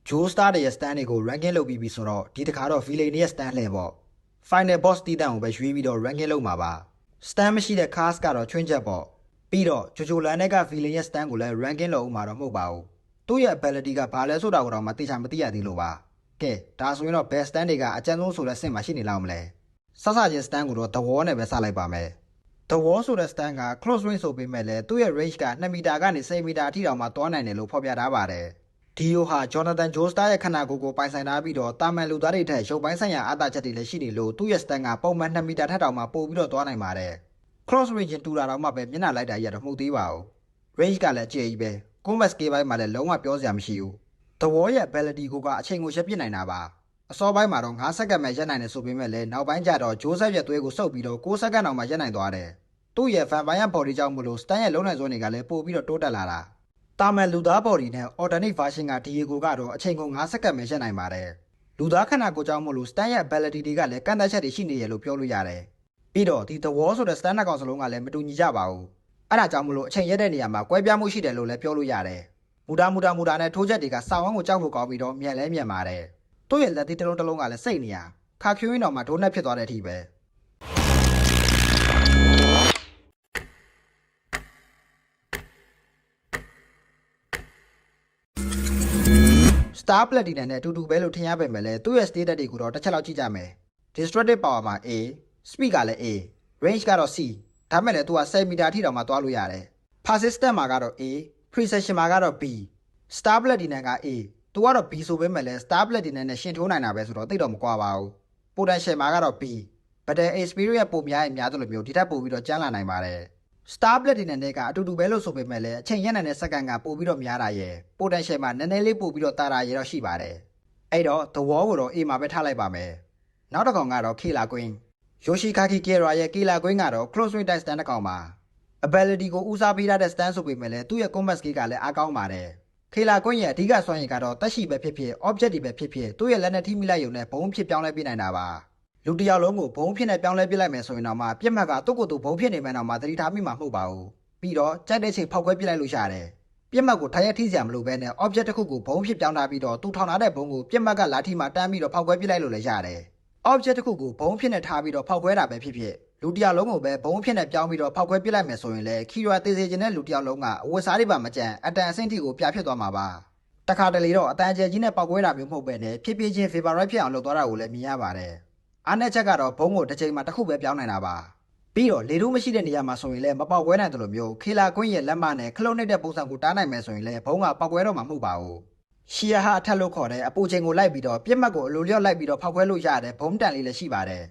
Joe Star ရဲ့ stand တွေကို ranking လုပ်ပြီးဆိုတော့ဒီတစ်ခါတော့ villain ရဲ့ stand လှည့်ပေါ့ final boss တီးတန့်ကိုပဲရွေးပြီးတော့ ranking လုပ်မှာပါ stand မရှိတဲ့ cast ကတော့ချွင်းချက်ပေါ့ပြီးတော့ဂျိုဂျိုလန်နဲ့က villain ရဲ့ stand ကိုလည်း ranking လုပ်အောင်မှာတော့မဟုတ်ပါဘူးသူ့ရဲ့ ability ကဘာလဲဆိုတာကိုတော့မသိချာမသိရသေးလို့ပါကဲဒါဆိုရင်တော့ best stand တွေကအကျဉ်းဆုံးဆိုတဲ့ဆင့်မှာရှိနေလောက်မလဲစစချင်း stand ကိုတော့ The Wall နဲ့ပဲစလိုက်ပါမယ် The Wall ဆိုတဲ့ stand က close range ဆိုပေမဲ့လည်းသူ့ရဲ့ range က2မီတာကနေ10မီတာအထိတောင်မှသွားနိုင်တယ်လို့ဖော်ပြထားပါတယ်ဒီယိုဟာ Jonathan Joestar ရဲ့ခန္ဓာကိုယ်ကိုပိုင်ဆိုင်ထားပြီးတော့တာမန်လူသားတွေထက်ရုပ်ပိုင်းဆိုင်ရာအားသာချက်တွေလည်းရှိနေလို့သူ့ရဲ့ stand ကပုံမှန်2မီတာထက်တောင်မှပိုပြီးတော့သွားနိုင်ပါတယ် cross range တူတာတော့မှပဲမျက်နှာလိုက်တာရတော့မှုသေးပါဘူး range ကလည်းအကျယ်ကြီးပဲ combat skill ဘိုင်းမှာလည်းလုံးဝပြောစရာမရှိဘူး The Wall ရဲ့ ability ကအချိန်ကိုရပ်ပစ်နိုင်တာပါအစောပိုင်းမှာတော့9စက္ကန့်ပဲရပ်နိုင်တယ်ဆိုပေမဲ့လည်းနောက်ပိုင်းကျတော့ Joseph ရဲ့သွေးကိုစုပ်ပြီးတော့9စက္ကန့်အောင်မှရပ်နိုင်သွားတယ်သူ့ရဲ့ vampire body ကြောင့်မလို့ stand ရဲ့လုံးနိုင်စွမ်းတွေကလည်းပို့ပြီးတော့တိုးတက်လာတာတာမန်လူသား body နဲ့ alternate version က Diego ကတော့အချိန်ကို9စက္ကန့်ပဲရပ်နိုင်ပါတယ်လူသားခန္ဓာကိုယ်ကြောင့်မလို့ stand ရဲ့ ability တွေကလည်းကန့်သတ်ချက်တွေရှိနေရလို့ပြောလို့ရတယ်ပြီးတော့ဒီ The Wall ဆိုတဲ့ stand ကောင်စလုံးကလည်းမတူညီကြပါဘူးအဲ့ဒါကြောင့်မလို့အချိန်ရက်တဲ့နေရာမှာကွဲပြားမှုရှိတယ်လို့လည်းပြောလို့ရတယ်မူတာနဲ့ထိုးချက်တွေကစောင်းဝန်းကိုကြောက်ဖို့ကောင်းပြီးတော့မြန်လဲမြန်ပါတယ်သူ့ရဲ့လက်သီးတစ်လုံးကလည်းစိတ်နေရခါဖြူရင်းတော်မှာဒိုးနဲ့ဖြစ်သွားတဲ့အထိပဲ Star Platinum နဲ့အတူတူပဲလို့ထင်ရပေမဲ့လည်းသူ့ရဲ့ status တွေကိုတော့တစ်ချက်လောက်ကြည့်ကြမယ် Destructive Power မှာ A Speed ကလည်း A Range ကတော့ C ဒါမဲ့လည်းသူက10မီတာထိတောင်မှသွားလို့ရတယ် Persistence မှာကတော့ A Precision မှာကတော့ B Star Platinum က A သူကတော့ B ဆိုပေမဲ့လည်း Star Platinum နဲ့ရှင်ထိုးနိုင်တာပဲဆိုတော့သိတော့မကွာပါဘူး Potential မှာကတော့ B Battle Experience ပိုများရင်များသလိုမျိုးဒီထက်ပိုပြီးတော့ကျန်းလာနိုင်ပါတယ် Star Platinum နဲ့ကအတူတူပဲလို့ဆိုပေမဲ့လည်းအချိန်ရက်နိုင်တဲ့စက္ကန့်ကပိုပြီးတော့များတာရယ် Potential မှာနည်းနည်းလေးပိုပြီးတော့တာတာရယ်တော့ရှိပါတယ်အဲ့တော့ The Wall ကိုတော့ A မှာပဲထားလိုက်ပါမယ်နောက်တစ်ကောင်ကတော့ Killer Queen Yoshikage Kira ရဲ့ Killer Queen ကတော့ Close Range Stand တစ်ကောင်ပါ Ability ကိုဦးစားပေးထားတဲ့ Stand ဆိုပေမဲ့လည်းသူ့ရဲ့ Combat Skill ကလည်းအားကောင်းပါတယ် Killer Queen ရဲ့အဓိကစွမ်းရည်ကတော့တက်ရှိပဲဖြစ်ဖြစ် Object တွေပဲဖြစ်ဖြစ်သူ့ရဲ့လက်နဲ့ထိမိလိုက်ရုံနဲ့ဘုံဖြစ်ပြောင်းလဲပြနိုင်တာပါလူတယောက်လုံးကိုဘုံဖြစ်နဲ့ပြောင်းလဲပြလိုက်မယ်ဆိုရင်တော့မှပြက်မှတ်ကသူ့ကိုယ်သူဘုံဖြစ်နေမှန်းတော့မှသတိထားမိမှာမဟုတ်ပါဘူးပြီးတော့ကြိုက်တဲ့ချိန်ဖောက်ခွဲပြလိုက်လို့ရတယ်ပြက်မှတ်ကိုထားရထိစရာမလိုဘဲနဲ့ object တစ်ခုကိုဘုံဖြစ်ပြောင်းထားပြီးတော့သူထောင်ထားတဲ့ဘုံကိုပြက်မှတ်ကလာထိမှတန်းပြီးတော့ဖောက်ခွဲပြလိုက်လို့လည်းရတယ် object တစ်ခုကိုဘုံဖြစ်နဲ့ထားပြီးတော့ဖောက်ခွဲတာပဲဖြစ်ဖြစ်လူတယောက်လုံးကိုပဲဘုံဖြစ်နဲ့ပြောင်းပြီးတော့ဖောက်ခွဲပြလိုက်မယ်ဆိုရင်လည်း Kira သေစေခြင်းတဲ့လူတယောက်လုံးကအဝတ်စားတွေပါမကြံအတန်အဆင့်ထိကိုပြဖြစ်သွားမှာပါတခါတလေတော့အတန်အကျယ်ကြီးနဲ့ပောက်ကွဲတာမျိုးမဟုတ်ပဲနဲ့ဖြည်းဖြည်းချင်း favorite ဖြစ်အောင်လုပ်သွားတာကိုလည်းမြင်ရပါတယ်အားနည်းချက်ကတော့ဘုံကိုတစ်ချိန်မှာတစ်ခုပဲပြောင်းနိုင်တာပါပြီးတော့လေတို့မရှိတဲ့နေရာမှာဆိုရင်လည်းမပေါက်ကွဲနိုင်တယ်လို့မျိုးခေလာကွင်းရဲ့လက်မနဲ့ခလုံးနှိပ်တဲ့ပုံစံကိုတားနိုင်မယ်ဆိုရင်လည်းဘုံကပေါက်ကွဲတော့မှာမဟုတ်ပါဘူးရှီယာဟာအထက်လို့ခေါ်တဲ့အပူချိန်ကိုလိုက်ပြီးတော့ပြက်မှတ်ကိုအလိုလျော့လိုက်ပြီးတော့ဖောက်ခွဲလို့ရတဲ့ဘုံတန်လေးလည်းရှိပါတယ်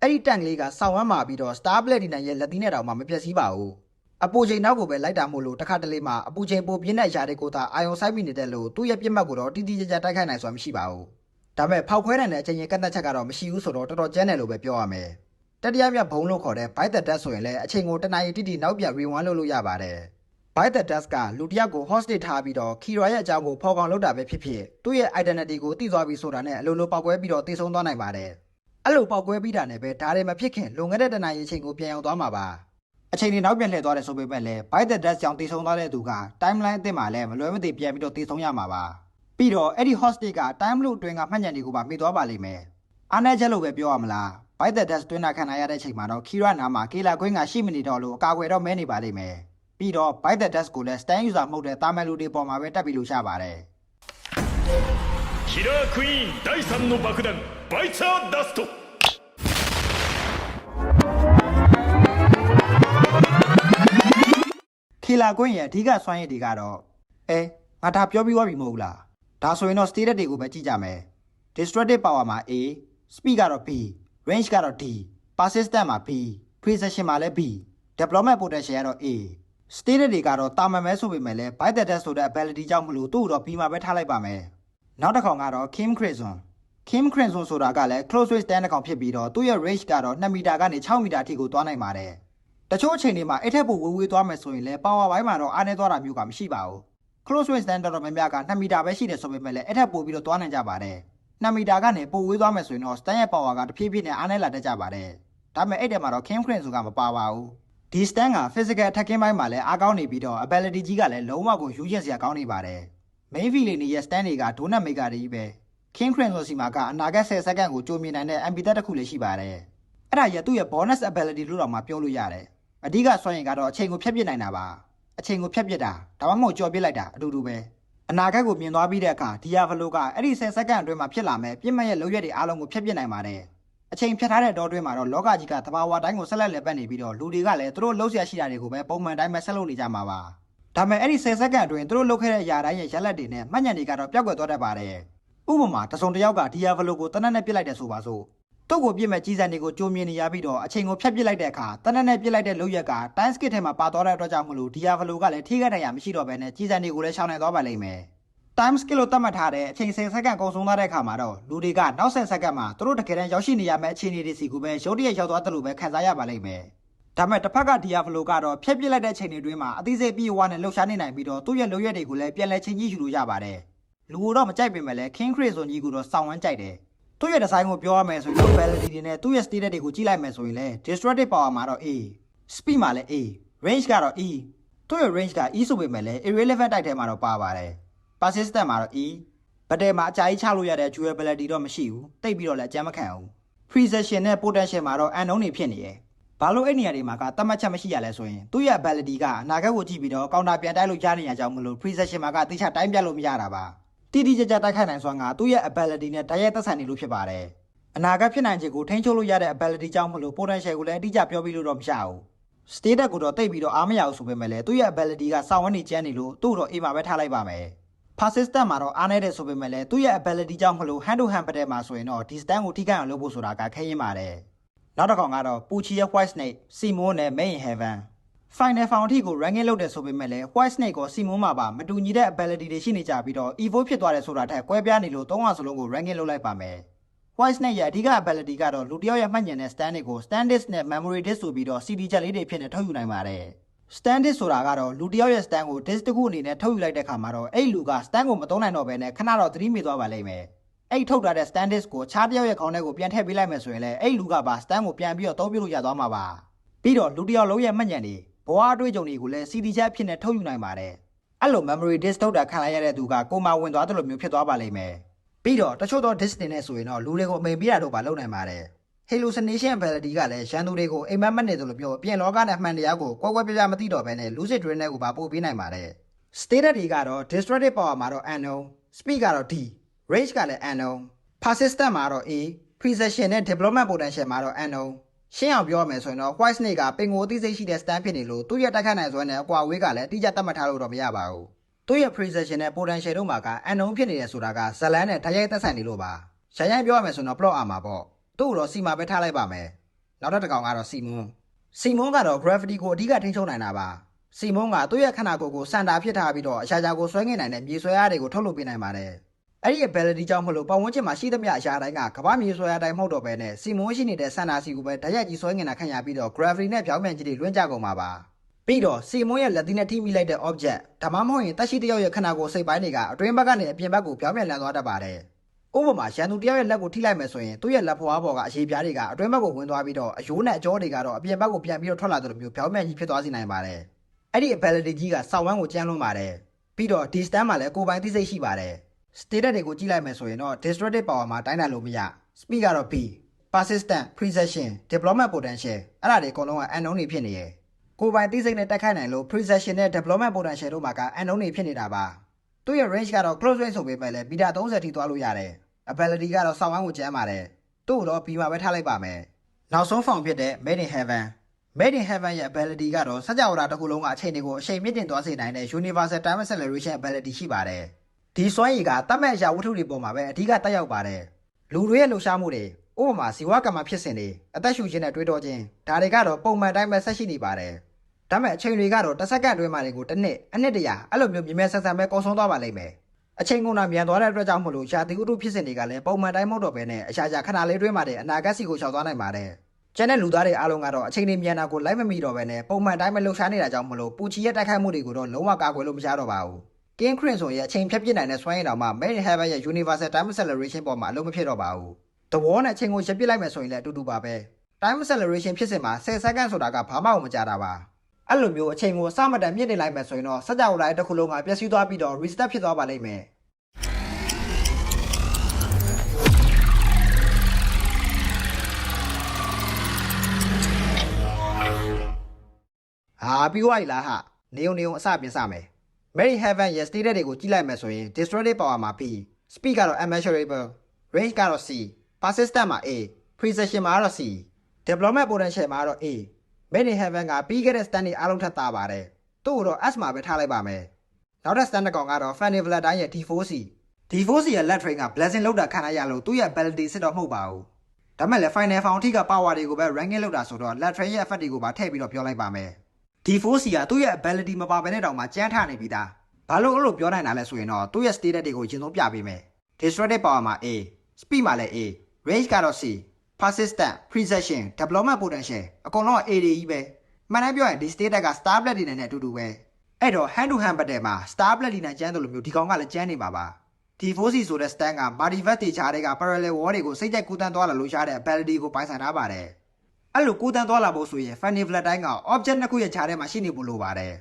အဲ့ဒီတန်ကလေးကစောင်းဝမ်းမှာပြီးတော့ Star Platinum ရဲ့လက်သီးနဲ့တောင်မှမပြတ်စည်းပါဘူးအပူချိန်နောက်ကိုပဲလိုက်တာမို့လို့တစ်ခါတလေမှာအပူချိန်ပိုပြင်းတဲ့အရာတွေကိုသာအာယုံဆိုင်မိနေတဲ့လို့သူ့ရဲ့ပြက်မှတ်ကိုတော့တိတိကျကျတိုက်ခိုက်နိုင်စွမ်းမရှိပါဘူးဒါမဲ့ဖောက်ခွဲနိုင်တဲ့အချိန်ရဲ့ကန့်သတ်ချက်ကတော့မရှိဘူးဆိုတော့တော်တော်ကျန်းတယ်လို့ပဲပြောရမယ်တတိယမြတ်ဘုံလို့ခေါ်တဲ့ Bite the Dust ဆိုရင်လည်းအချိန်ကိုတနာရီတိတိနောက်ပြန် rewind လုပ်လို့ရပါတယ် Bite the Dust ကလူတစ်ယောက်ကို hostage ထားပြီးတော့ Kira ရဲ့အကြောင်းကိုဖော်ကောင်လုပ်တာပဲဖြစ်ဖြစ်သူ့ရဲ့ identity ကိုသိသွားပြီးဆိုတာနဲ့အလိုလိုပောက်ကွဲပြီးတော့တည်ဆုံသွားနိုင်ပါတယ်အဲ့လိုပောက်ကွဲပြီးတာနဲ့ပဲဒါတွေမဖြစ်ခင်လွန်ခဲ့တဲ့တနာရီအချိန်ကိုပြန်ရောက်သွားမှာပါအချိန်တွေနောက်ပြန်လှည့်သွားတယ်ဆိုပေမဲ့လည်း Bite the Dust ကြောင့်တည်ဆုံသွားတဲ့သူက timeline အသစ်မှာလည်းမလွယ်မသွေပြန်ပြီးတော့တည်ဆုံရမှာပါပြီးတော့အဲ့ဒီ hostage က time loop အတွင်းကမှတ်ဉာဏ်တွေကိုပါမိသွားပါလိမ့်မယ်အားနည်းချက်လို့ပဲပြောရမလား Bite the Dust တွင်းတာခံရတဲ့အချိန်မှာတော့ Kira နာမှာ Killer Queen ကရှိမနေတော့လို့အကာအကွယ်တော့မဲနေပါလိမ့်မယ်ပြီးတော့ Bite the Dust ကိုလည်း stand user မဟုတ်တဲ့တာမန်လူတွေပေါ်မှာပဲတက်ပြီးလို့ရပါတယ် Killer Queen 第3の爆弾 Bite the Dust Killer Queen ရဲ့အဓိကစွမ်းရည်တွေကတော့ငါဒါပြောပြီးသွားပြီမဟုတ်လားဒါဆိုရင်တော့ status တွေကိုပဲကြည့်ကြမယ် Destructive Power မှာ A Speed ကတော့ B Range ကတော့ D Persistence မှာ B Precision မှာလည်း B Deployment Potential ကတော့ A status တွေကတော့တာမန်ပဲဆိုပေမဲ့လည်း Bite the Dust ဆိုတဲ့ ability ကြောင့်မလို့သူ့ကိုတော့ B မှာပဲထားလိုက်ပါမယ်နောက်တစ်ခေါက်ကတော့ Kim Crimson ဆိုတာကလည်း Close Range Stand တစ်ကောင်ဖြစ်ပြီးတော့သူ့ရဲ့ range ကတော့2မီတာကနေ6မီတာအထိကိုသွားနိုင်ပါတယ်တချို့အချိန်တွေမှာအဲ့ထက်ပိုဝေးသွားမယ်ဆိုရင်လည်း power ဘိုင်းမှာတော့အားနည်းသွားတာမျိုးကမရှိပါဘူး Close Range Stand တော်များများက2မီတာပဲရှိတယ်ဆိုပေမဲ့လည်းအဲ့ထက်ပိုပြီးတော့သွားနိုင်ကြပါတယ်2မီတာကနေပိုဝေးသွားမယ်ဆိုရင်တော့ Stand ရဲ့ power ကတဖြည်းဖြည်းနဲ့အားနည်းလာတတ်ကြပါတယ်ဒါပေမဲ့အဲ့တဲမှာတော့ Kim Crimson ကမပါပါဘူးဒီ Stand က physical attacking ဘိုင်းမှာလည်းအားကောင်းနေပြီးတော့ ability ကြီးကလည်းလုံးဝကိုယူကျင်စရာကောင်းနေပါတယ် main villain ရဲ့ stand တွေကဒိုနတ် maker တွေကြီးပဲ King Crimson စီမှာကအနာဂတ်10စက္ကန့်ကိုကြိုမြင်နိုင်တဲ့ MP တက်တစ်ခုလည်းရှိပါတယ်အဲ့ဒါရသူ့ရဲ့ bonus ability လို့တော့မှပြောလို့ရတယ်အဓိကစွမ်းရည်ကတော့အချိန်ကိုဖျက်ပစ်နိုင်တာပါအချိန်ကိုဖျက်ပစ်တာဒါမှမဟုတ်ကြော်ပစ်လိုက်တာအတူတူပဲအနာဂတ်ကိုမြင်သွားပြီးတဲ့အခါ Diavolo ကအဲ့ဒီ10စက္ကန့်အတွင်းမှာဖြစ်လာမဲ့ပြစ်မှတ်ရဲ့လုံရက်တွေအားလုံးကိုဖျက်ပစ်နိုင်ပါတယ်အချိန်ဖြတ်ထားတဲ့တောအတွင်းမှာတော့လောကကြီးကသဘာဝတိုင်းကိုဆက်လက်လည်ပတ်နေပြီးတော့လူတွေကလည်းသူတို့လှုပ်ရှားရှိတာတွေကိုပဲပုံမှန်တိုင်းပဲဆက်လုပ်နေကြမှာပါဒါပေမဲ့အဲ့ဒီ10စက္ကန့်အတွင်းသူတို့လှုပ်ခဲ့တဲ့အရာတိုင်းရဲ့ရလဒ်တွေနဲ့မှတ်ဉာဏ်တွေကတော့ပျောက်ကွယ်သွားတတ်ပါတယ်ဥပမာတစုံတစ်ယောက်က Diavolo ကိုတနက်နဲ့ပစ်လိုက်တယ်ဆိုပါစို့တုတ်ကိုပြစ်မဲ့ကြီးစံတွေကိုကြိုမြင်နေရပြီးတော့အချိန်ကိုဖျက်ပစ်လိုက်တဲ့အခါတနက်နဲ့ပစ်လိုက်တဲ့လုံရက်က time skip ထဲမှာပါသွားတဲ့အတွက်ကြောင့်မလို့ Diavolo ကလည်းထိခိုက်ဒဏ်ရာမရှိတော့ဘဲနဲ့ကြီးစံတွေကိုလည်းရှောင်နိုင်သွားပါလိမ့်မယ်time skip လို့သတ်မှတ်ထားတဲ့အချိန်10စက္ကန့်ကုန်ဆုံးသွားတဲ့အခါမှာတော့လူတွေကနောက်10စက္ကန့်မှာသူတို့တကယ်တမ်းရောက်ရှိနေရမယ့်အခြေအနေတွေစီကိုပဲရုတ်တရက်ရောက်သွားတယ်လို့ပဲခံစားရပါလိမ့်မယ်။ဒါပေမဲ့တစ်ဖက်က Diavolo ကတော့ဖျက်ပစ်လိုက်တဲ့အချိန်တွေအတွင်းမှာအသိစိတ်ပြေဝါနဲ့လှုပ်ရှားနေနိုင်ပြီးတော့သူ့ရဲ့လုံရက်တွေကိုလည်းပြန်လည်ချင်းကြီးယူလို့ရပါတယ်။လူကတော့မကြိုက်ပေမဲ့လည်း King Crimson ကြီးကတော့စောင့်ဝမ်းကြိုက်တယ်။သူ့ရဲ့ဒီဇိုင်းကိုပြောရမယ်ဆိုရင် ability တွေနဲ့သူ့ရဲ့ status တွေကိုကြည့်လိုက်မယ်ဆိုရင်လည်း destructive power မှာတော့ A speed မှာလည်း A range ကတော့ E သူ့ရဲ့ range က E ဆိုပေမဲ့လည်း irrelevant type ထဲမှာတော့ပါပါတယ်။ persistent မှာတော့ E ဘတ်တယ်မှာအကြာကြီးချလို့ရတဲ့ durability တော့မရှိဘူးတိတ်ပြီးတော့လည်းအကျမ်းမခံဘူး precision နဲ့ potential မှာတော့ unknown တွေဖြစ်နေရယ်ဘာလို့အဲ့နေရာတွေမှာကတတ်မှတ်ချက်မရှိရလဲဆိုရင်သူ့ရဲ့ ability ကအနာဂတ်ကိုကြည့်ပြီးတော့ကောင်တာပြန်တိုက်လို့ရနေရကြောင်းမလို့ precision မှာကတိကျတိုင်းပြလို့မရတာပါတိတိကျကျတိုက်ခိုက်နိုင်စွမ်းကသူ့ရဲ့ ability နဲ့တိုက်ရိုက်သက်ဆိုင်နေလို့ဖြစ်ပါတယ်အနာဂတ်ဖြစ်နိုင်ခြေကိုထိန်းချုပ်လို့ရတဲ့ ability ကြောင့်မလို့ potential ကိုလည်းအတိအကျပြောပြီးလို့တော့မရဘူး status ကိုတော့တိတ်ပြီးတော့အားမရဘူးဆိုပေမဲ့လည်းသူ့ရဲ့ ability ကစောင့်ဝန်းနေကျန်းနေလို့သူ့တော့အိမ်မှာပဲထားလိုက်ပါမယ်persistent မှာတော့အားနေတဲ့ဆိုပေမဲ့လည်းသူ့ရဲ့ ability ကြောင့်မလို့ hand to hand ပတ်တဲ့မှာဆိုရင်တော့ဒီ stand ကိုထိခိုက်အောင်လုပ်ဖို့ဆိုတာကခဲရင်ပါတယ်နောက်တစ်ကောင်ကတော့ Pucci ရဲ့ White Snake, Simon နဲ့ Made in Heaven Final Form အထိကို ranking လုပ်တယ်ဆိုပေမဲ့လည်း White Snake ကို Simon မှာပါမတူညီတဲ့ ability တွေရှိနေကြပြီးတော့ Evo ဖြစ်သွားတယ်ဆိုတာထက်ကွဲပြားနေလို့၃ခါစလုံးကို ranking လုပ်လိုက်ပါမယ် White Snake ရဲ့အဓိက ability ကတော့လူတစ်ယောက်ရဲ့မှတ်ဉာဏ်နဲ့ stand တွေကို stand disk နဲ့ memory disk ဆိုပြီးတော့ CD ချက်လေးတွေဖြစ်နေထုတ်ယူနိုင်ပါတယ်stand disk ဆိုတာကတော့လူတစ်ယောက်ရဲ့ stand ကို disk တစ်ခုအနေနဲ့ထုတ်ယူလိုက်တဲ့အခါမှာတော့အဲ့လူက stand ကိုမသုံးနိုင်တော့ဘဲနဲ့ခဏတော့သတိမေ့သွားပါလိမ့်မယ်အဲ့ထုတ်ထားတဲ့ stand disk ကိုခြားတစ်ယောက်ရဲ့ခေါင်းထဲကိုပြန်ထည့်ပေးလိုက်မယ်ဆိုရင်လည်းအဲ့လူကပါ stand ကိုပြန်ပြီးတော့သုံးပြလို့ရသွားမှာပါပြီးတော့လူတစ်ယောက်လုံးရဲ့မှတ်ဉာဏ်တွေဘဝအတွေ့အကြုံတွေကိုလည်း CD ချက်ဖြစ်နေထုတ်ယူနိုင်ပါတယ်အဲ့လို memory disk ထုတ်တာခံလိုက်ရတဲ့သူကကိုမာဝင်သွားတယ်လို့မျိုးဖြစ်သွားပါလိမ့်မယ်ပြီးတော့တချို့သော disk တွေနဲ့ဆိုရင်တော့လူတွေကိုအမိန်ပေးတာတော့ပါလုပ်နိုင်ပါတယ်hallucination ability ကလည်းရန်သူတွေကိုအိမ်မက်မက်နေတယ်လို့ပြောပြင်လောကနဲ့အမှန်တရားကိုကွဲကွဲပြားပြားမသိတော့ဘဲနဲ့ lucid dream နဲ့ကိုပါပို့ပေးနိုင်ပါတယ် status တွေကတော့ destructive power မှာတော့ unknown speed ကတော့ D range ကလည်း unknown persistent မှာတော့ A precision နဲ့ development potential မှာတော့ unknown ရှင်းအောင်ပြောရမယ်ဆိုရင်တော့ White Snake ကပင်ကိုအသိစိတ်ရှိတဲ့ stand ဖြစ်နေလို့သူ့ရဲ့တိုက်ခိုက်နိုင်စွမ်းနဲ့အကွာအဝေးကလည်းအတိအကျသတ်မှတ်ထားလို့တော့မရပါဘူးသူ့ရဲ့ precision နဲ့ potential တို့မှာက unknown ဖြစ်နေတယ်ဆိုတာကဇလန်းနဲ့တိုက်ရိုက်သက်ဆိုင်နေလို့ပါရန်ပြောရမယ်ဆိုရင်တော့ plot armor ပေါ့သူ့တော့စီမာပဲထားလိုက်ပါမယ်နောက်တစ်ကောင်ကတော့ Simon ကတော့ gravity ကိုအဓိကထိန်းချုပ်နိုင်တာပါ Simon ကသူ့ရဲ့ခန္ဓာကိုယ်ကိုစန်တာဖြစ်ထားပြီးတော့အရာရာကိုဆွဲငင်နိုင်တဲ့မြေဆွဲအားတွေကိုထုတ်လုပ်ပေးနိုင်ပါတယ်အဲ့ဒီ ability ကြောင့်မလို့ပတ်ဝန်းကျင်မှာရှိသမျှအရာတိုင်းကကမ္ဘာမြေဆွဲအားတိုင်းမဟုတ်တော့ဘဲနဲ့ Simon ရှိနေတဲ့စန်တာစီကိုပဲဓာတ်ရိုက်ကြီးဆွဲငင်တာခံရပြီးတော့ gravity နဲ့ပြောင်းပြန်ခြင်းတွေလွှင့်ကြကုန်မှာပါပြီးတော့ Simon ရဲ့လက်သီးနဲ့ထိမိလိုက်တဲ့ object ဒါမှမဟုတ်ရင်တက်ရှိတစ်ယောက်ရဲ့ခန္ဓာကိုယ်စိတ်ပိုင်းတွေကအတွင်းဘက်ကနေအပြင်ဘက်ကိုပြောင်းပြန်လည်သွားတတ်ပါတယ်ဥပမာရန်သူတစ်ယောက်ရဲ့လက်ကိုထိလိုက်မယ်ဆိုရင်သူ့ရဲ့လက်ဖွားပေါ်ကအရေးပြားတွေကအတွင်းဘက်ကိုဝင်သွားပြီးတော့အယိုးနဲ့အကြောတွေကတော့အပြင်ဘက်ကိုပြန်ပြီးတော့ထွက်လာတဲ့လိုမျိုးပြောင်းပြန်ကြီးဖြစ်သွားစေနိုင်ပါတယ်အဲ့ဒီ ability ကြီးကစောင့်ဝမ်းကိုကြမ်းလွန်းပါတယ်ပြီးတော့ဒီ stand မှာလည်းကိုယ်ပိုင်သိစိတ်ရှိပါတယ် status တွေကိုကြည့်လိုက်မယ်ဆိုရင်တော့ destructive power မှာတိုင်းတာလို့မရ speed ကတော့ B persistent precision development potential အဲ့ဒါတွေအကုန်လုံးက unknown တွေဖြစ်နေရယ်ကိုယ်ပိုင်သိစိတ်နဲ့တက်ခိုက်နိုင်လို့ precision နဲ့ development potential တို့မှာက unknown တွေဖြစ်နေတာပါသူ့ရဲ့ range ကတော့ close range ဆိုပေမဲ့လည်း meter 30 ထိသွားလို့ရတယ် ability ကတော့စောင့်ဝမ်းကိုကျမ်းပါတယ်သူ့တော့ B မှာပဲထားလိုက်ပါမယ်နောက်ဆုံး form ဖြစ်တဲ့ Made in Heaven Made in Heaven ရဲ့ ability ကတော့စကြဝဠာတစ်ခုလုံးကအချိန်တွေကိုအချိန်မြင့်တင်သွားစေနိုင်တဲ့ universal time acceleration ability ရှိပါတယ်ဒီစွမ်းရည်ကတတ်မဲ့အရာဝတ္ထုတွေပေါ်မှာပဲအဓိကတက်ရောက်ပါတယ်လူတွေရဲ့လှူရှားမှုတွေဥပမာဇီဝကမ္မဖြစ်စဉ်တွေအသက်ရှူခြင်းနဲ့တွေးတောခြင်းဒါတွေကတော့ပုံမှန်တိုင်းပဲဆက်ရှိနေပါတယ်ဒါမဲ့အချိန်တွေကတော့တစ်စက္ကန့်အတွင်းမှာတွေကိုတစ်နှစ်အနှစ်တရာအဲ့လိုမျိုးမြင်မဲ့ဆက်ဆံပဲကုန်ဆုံးသွားပါလိမ့်မယ်အချိန်ကုန်တာမြန်သွားတဲ့အတွက်ကြောင့်မလို့ရှားတီဥတုဖြစ်စဉ်တွေကလည်းပုံမှန်တိုင်းမဟုတ်တော့ဘဲနဲ့အရှာခဏလေးတွင်းမှာတဲ့အနာဂတ်စီကိုရှောင်သွားနိုင်ပါတယ်ကျန်တဲ့လူသားတွေအားလုံးကတော့အချိန်တွေမြန်တာကိုလိုက်မမီတော့ဘဲနဲ့ပုံမှန်တိုင်းပဲလှူရှားနေတာကြောင့်မလို့ပူချီရဲ့တိုက်ခိုက်မှုတွေကိုတော့လုံးဝကာကွယ်လို့မရတော့ပါဘူး King Crimson ရဲ့အချိန်ဖြတ်ပြစ်နိုင်တဲ့စွမ်းရည်တော်မှာ Made in Heaven ရဲ့ Universal Time Acceleration ပေါ်မှာအလုံးမဖြစ်တော့ပါဘူး။တဝေါနဲ့အချိန်ကိုရပ်ပစ်လိုက်မယ်ဆိုရင်လည်းအတူတူပါပဲ။ Time Acceleration ဖြစ်စဉ်မှာ10စက္ကန့်ဆိုတာကဘာမှမကြာတာပါ။ အဲ့လိုမျိုးအချိန်ကိုအစမတန်မြင့်နေလိုက်မယ်ဆိုရင်တော့စကြဝဠာရဲ့တစ်ခုလုံးကပျက်စီးသွားပြီးတော့ restart ဖြစ်သွားပါလိမ့်မယ်ဟာပြီးသွားပြီလားဟာနေုံအစပြင်စမယ် Mary Heaven ရဲ့ status တွေကိုကြည့်လိုက်မယ်ဆိုရင် destructive power မှာ P speed ကတော့ immeasurable range ကတော့ C persistent မှာ A precision မှာကတော့ C development potential မှာကတော့ A Mary Heaven ကပြီးခဲ့တဲ့ stand တွေအားလုံးထပ်သားပါတယ်သူ့ကိုတော့ S မှာပဲထားလိုက်ပါမယ်နောက်ထပ် stand တစ်ကောင်ကတော့ Fanny Valentine ရဲ့ D4C D4C ရဲ့ let train က blessing လောက်တာခံရရလို့သူ့ရဲ့ ability စစ်တော့မဟုတ်ပါဘူးဒါမဲ့လည်း final found ထိက power တွေကိုပဲ ranking လောက်တာဆိုတော့ let train ရဲ့ effect တွေကိုပါထည့်ပြီးတော့ပြောလိုက်ပါမယ်D4C ကသူ့ရဲ့ ability မပါဘဲနဲ့တောင်မှကြမ်းထနေပြီသားဘာလို့အဲ့လိုပြောနိုင်တာလဲဆိုရင်တော့သူ့ရဲ့ status တွေကိုရှင်းဆုံးပြပေးမယ် destructive power မှာ A speed မှာလည်း A range ကတော့ C persistent precision development potential အကုန်လုံးက A တွေကြီးပဲမှန်တယ်ပြောရင်ဒီ status က star blood တွေနဲ့အတူတူပဲအဲ့တော့ hand to hand battle မှာ star blood တွေနဲ့ကျန်းတယ်လို့မျိုးဒီကောင်ကလည်းကျန်းနေပါပါ D4C ဆိုတဲ့ stand က multiverse တွေခြားတဲ့က parallel war တွေကိုစိတ်ကြိုက်ကူးတန်းသွားလာလို့ရတဲ့ ability ကိုပိုင်ဆိုင်ထားပါတယ်အဲ့လိုကူးတန်းသွားလာဖို့ဆိုရင် Fanny Valentine က object နှစ်ခုရဲ့ခြားထဲမှာရှိနေဖို့လိုပါတယ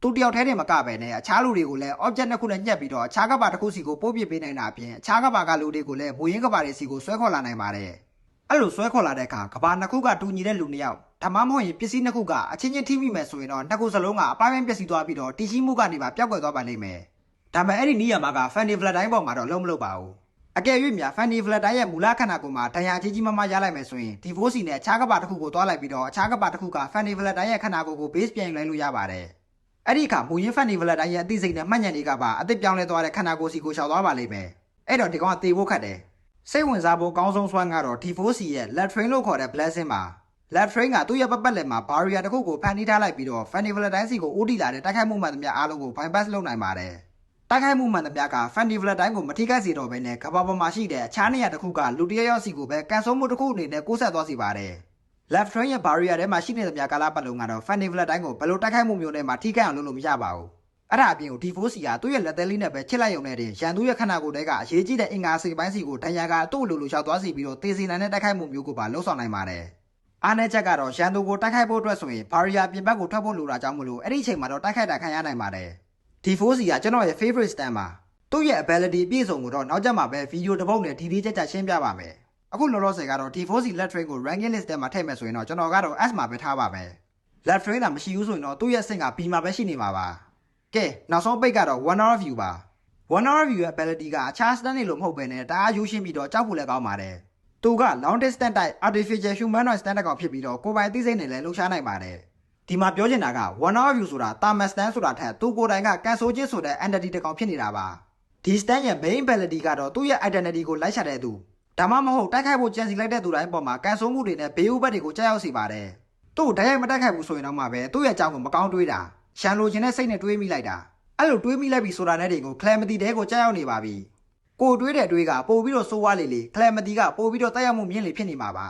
်သူတယောက်တည်းနဲ့မကပဲနဲ့အခြားလူတွေကိုလည်း object နှစ်ခုနဲ့ညှက်ပြီးတော့အခြားကဘာတစ်ခုစီကိုပို့ပစ်ပေးနိုင်တာအပြင်အခြားကဘာကလူတွေကိုလည်းမူရင်းကဘာတွေစီကိုဆွဲခေါ်လာနိုင်ပါတယ်အဲ့လိုဆွဲခေါ်လာတဲ့အခါကဘာနှစ်ခုကတူညီတဲ့လူနှစ်ယောက်ဒါမှမဟုတ်ရင်ပစ္စည်းနှစ်ခုကအချင်းချင်းထိမိမယ်ဆိုရင်တော့နှစ်ခုစလုံးကအပိုင်းပိုင်းပျက်စီးသွားပြီးတော့တည်ရှိမှုကနေပါပျောက်ကွယ်သွားပါလိမ့်မယ်ဒါပေမဲ့အဲ့ဒီနီးရမှာက Fanny Valentine ပေါ်မှာတော့လုံးမလုပ်ပါဘူးအကယ်၍များ Fanny Valentine ရဲ့မူလခန္ဓာကိုယ်မှာတရားကြီးမမရလိုက်မယ်ဆိုရင် D4C နဲ့အခြားကဘာတစ်ခုကိုတွားလိုက်ပြီးတော့အခြားကဘာတစ်ခုက Fanny Valentine ရဲ့ခန္ဓာကိုယ်ကို base ပြန်ယူလိုက်လို့ရပါတယ်အဲ့ဒီအခါမူရင်း Fanny Valentine ရဲ့အသိစိတ်နဲ့မှတ်ဉာဏ်တွေကပါအသစ်ပြောင်းလဲသွားတဲ့ခန္ဓာကိုယ်စီကိုရှောင်သွားပါလိမ့်မယ်အဲ့တော့ဒီကောင်ကသေဖို့ခတ်တယ်စိတ်ဝင်စားဖို့ကောင်းဆုံးစွမ်းကတော့ D4C ရဲ့ let train လို့ခေါ်တဲ့ blessing မှာ let train ကသူ့ရဲ့ပတ်လည်မှာ barrier တစ်ခုကိုဖန်တီးထားလိုက်ပြီးတော့ Fanny Valentine စီကိုဦးတည်လာတဲ့တိုက်ခိုက်မှုမှန်သမျှအားလုံးကို bypass လုပ်နိုင်ပါတယ်တိုက်ခိုက်မှုမှန်သမျှက Fanny Valentine ကိုမထိခိုက်စေတော့ဘဲနဲ့ကဘာပေါ်မှာရှိတဲ့အခြားနေရာတစ်ခုကလူတယောက်စီကိုပဲကန်ဆိုးမှုတစ်ခုအနေနဲ့ကိုးဆက်သွားစေပါတယ်left train ရဲ့ barrier ထဲမှာရှိနေသမျှကာလပတ်လုံးကတော့ Fanny Valentine ကိုဘယ်လိုတိုက်ခိုက်မှုမျိုးနဲ့မှထိခိုက်အောင်လုပ်လို့မရပါဘူးအဲ့ဒါအပြင်ကို D4C ကသူ့ရဲ့လက်သေးလေးနဲ့ပဲချစ်လိုက်ရုံနဲ့တင်ရန်သူရဲ့ခန္ဓာကိုယ်ထဲကအရေးကြီးတဲ့အင်္ဂါစိတ်ပိုင်းစီကိုဒဏ်ရာကသူ့လိုလျှောက်သွားစီပြီးတော့သေစီနိုင်တဲ့တိုက်ခိုက်မှုမျိုးကိုပါလှုပ်ဆောင်နိုင်ပါတယ်အားနည်းချက်ကတော့ရန်သူကိုတိုက်ခိုက်ဖို့အတွက်ဆိုရင် barrier ပြင်ပကိုထွက်ဖို့လိုတာကြောင့်မလို့အဲ့ဒီအချိန်မှာတော့တိုက်ခိုက်တာခံရနိုင်ပါတယ် D4C ကကျွန်တော်ရဲ့ favorite stand ပါသူ့ရဲ့ ability အပြည့်စုံကိုတော့နောက်ကျမှပဲဗီဒီယိုတစ်ပုဒ်နဲ့ဒီဒီကြကြရှင်းပြပါမယ်အခုလောလောဆယ်ကတော့ D4C let train ကို ranking list ထဲမှာထည့်မယ်ဆိုရင်တော့ကျွန်တော်ကတော့ S မှာပဲထားပါမယ် let train တာမရှိဘူးဆိုရင်တော့သူ့ရဲ့စင်က B မှာပဲရှိနေမှာပါကဲနောက်ဆုံးပိတ်ကတော့ one hour view ပါ one hour view ရဲ့ ability ကအခြား stand တွေလိုမဟုတ်ဘဲနဲ့တအားရိုးရှင်းပြီးတော့ကြောက်ဖို့လည်းကောင်းပါတယ်သူက long distance type artificial humanoid stand တစ်ကောင်ဖြစ်ပြီးတော့ကိုယ်ပိုင်သိစိတ်နဲ့လည်းလှုပ်ရှားနိုင်ပါတယ်ဒီမှာပြောချင်တာက one hour view ဆိုတာ thermal stand ဆိုတာထက်သူကိုယ်တိုင်ကကန်ဆိုးချင်းဆိုတဲ့ entity တစ်ကောင်ဖြစ်နေတာပါဒီ stand ရဲ့ main ability ကတော့သူ့ရဲ့ identity ကိုလိုက်ရှာတဲ့သူဒါမှမဟုတ်တိုက်ခိုက်ဖို့ကြံစီလိုက်တဲ့သူတိုင်းပေါ်မှာကန်ဆိုးမှုတွေနဲ့ဘေးဥပတ်တွေကိုကြောက်ရောက်စေပါတယ်သူ့ဓာတ်ရိုက်မတိုက်ခိုက်ဘူးဆိုရင်တော့မှပဲသူ့ရဲ့အကြောင်းကိုမကောင်းတွေးတာရှန်လိုချင်တဲ့စိတ်နဲ့တွေးမိလိုက်တာအဲ့လိုတွေးမိလိုက်ပြီဆိုတာနဲ့တွေကို Calamity တဲကိုကြောက်ရောက်နေပါပြီကိုတွေးတဲ့တွေးကပို့ပြီးတော့ဆိုးဝါးလေ Calamity ကပို့ပြီးတော့တိုက်ရောက်မှုမြင့်လေဖြစ်နေမှာပါ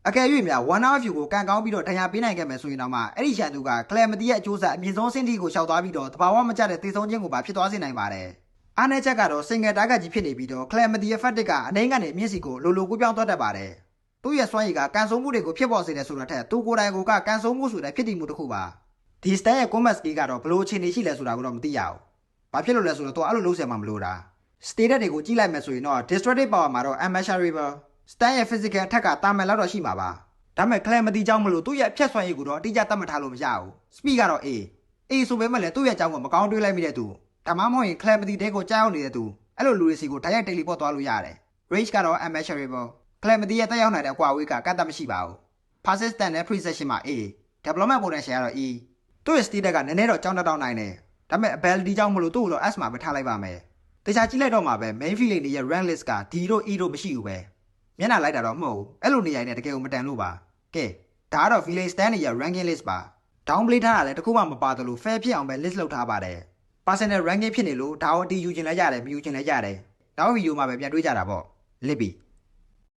အကယ်၍များ one hour view ကိုကန်ကောင်းပြီးတော့ဒဏ်ရာပေးနိုင်ခဲ့မယ်ဆိုရင်တော့မှအဲ့ဒီရှန်သူက Calamity ရဲ့အကျိုးဆက်အမြင့်ဆုံးဆင့်ထိကိုရှောက်သွားပြီးတော့တဘာဝမကျတဲ့သေဆုံးခြင်းကိုပါဖြစ်သွားစေနိုင်ပါတယ်အားနည်းချက်ကတော့ single target ကြီးဖြစ်နေပြီးတော့ Calamity effect ကအနှိမ့်ကနေမြင့်စီကိုလိုကူးပြောင်းသွားတတ်ပါတယ်သူ့ရဲ့စွမ်းရည်ကကန်ဆိုးမှုတွေကိုဖြစ်ပေါ်စေတယ်ဆိုတာထက်သူကိုယ်တိုင်ကကန်ဆိုးမှုဆိုတဲ့ဖြစ်တည်မှုတစ်ခုပါဒီ stand ရဲ့ combat skill ကတော့ဘယ်လိုအခြေအနေရှိလဲဆိုတာကိုတော့မသိရဘူးဘာဖြစ်လို့လဲဆိုတော့သူအဲ့လိုလုပ်ဆရာမှမလို့တာ status တွေကိုကြည့်လိုက်မယ်ဆိုရင်တော့ destructive power မှာတော့ immeasurable stand ရဲ့ physical attack ကတာမန်လောက်တော့ရှိမှာပါဒါပေမဲ့ Calamity ကြောင့်မလို့သူ့ရဲ့အဖြတ်စွမ်းရည်ကိုတော့အတိအကျသတ်မှတ်ထားလို့မရဘူး speed ကတော့ A ဆိုပေမဲ့လည်းသူ့ရဲ့အကြောင်းကိုမကောင်းတွေးလိုက်မိတဲ့သူဒါမှမဟုတ်ရင် Calamity တဲကိုကြားရောက်နေတဲ့သူအဲ့လိုလူတွေစီကိုတိုက်ရိုက် teleport သွားလို့ရတယ် range ကတော့ immeasurable Calamity ရဲ့တက်ရောက်နိုင်တဲ့အကွာအဝေးကကန့်သတ်မရှိပါဘူး persistent နဲ့ precision မှာ A development potential ကတော့ E သူ့ရဲ့ status ကနည်းနည်းတော့ကြောင်းတောင်းနိုင်တယ်ဒါပေမဲ့ ability ကြောင့်မလို့သူ့ကိုတော့ S မှာပဲထားလိုက်ပါမယ်တခြားကြည့်လိုက်တော့မှာပဲ main feeling တွေရဲ့ rank list က D တို့ E တို့မရှိဘူးပဲမျက်နှာလိုက်တာတော့မဟုတ်ဘူးအဲ့လိုနေရာနဲ့တကယ်ကိုမတန်လို့ပါကဲဒါကတော့ feeling stand တွေရဲ့ ranking list ပါ downplay ထားတာလည်းတခုမှမပါသလို fair ဖြစ်အောင်ပဲ list လုပ်ထားပါတယ် personal ranking ဖြစ်နေလို့ဒါကိုအတီးယူခြင်းလည်းရတယ်မယူခြင်းလည်းရတယ်နောက်ဗီဒီယိုမှာပဲပြန်တွေ့ကြတာပေါ့လစ်ပြီ